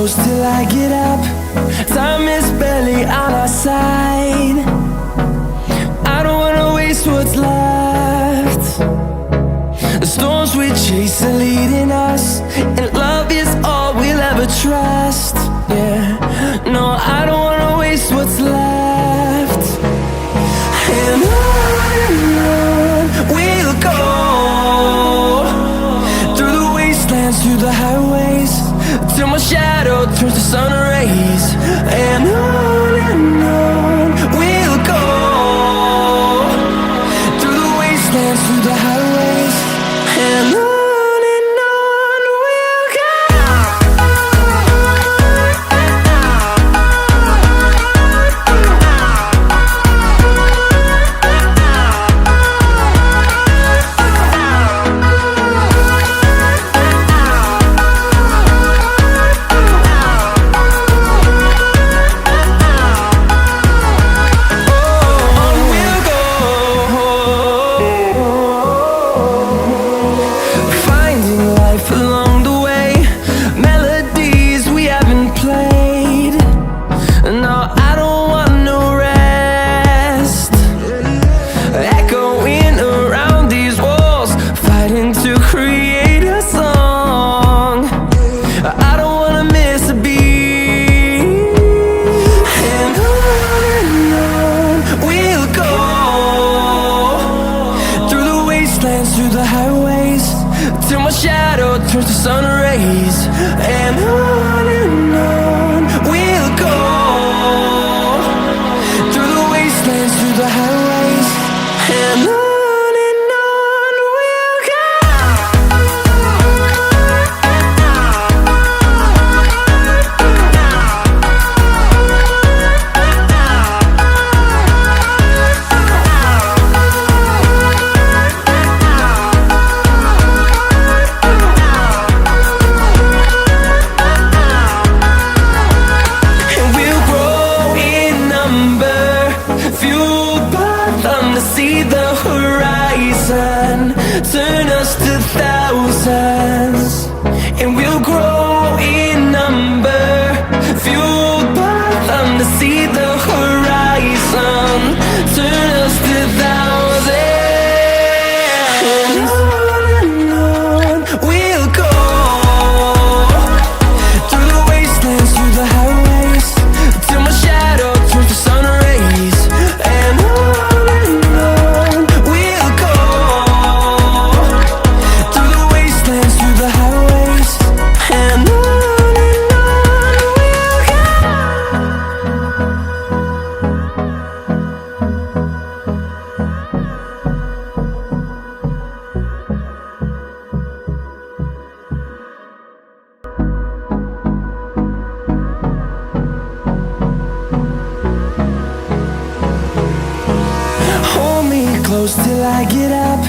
close till I get up. Time is barely on our side. I don't wanna waste what's left. The storms we chase are leading us, and love is all we'll ever trust. Yeah, no, I don't wanna waste what's left. And on we'll go, through the wastelands, through the highways, till my shadow turns to sun rays. And on we'll go, through the wastelands, through the highways, and on we'll go. Through the highways, till my shadow turns to sun rays. And on we'll go, through the wastelands, through the highways, and on we'll go. See the horizon turn us to thousands, and we'll grow in number, fueled by them to see the horizon turn us to thousands. And on we'll go, through the wastelands, through the highways, till my shadow turns to sun rays. And close till I get up.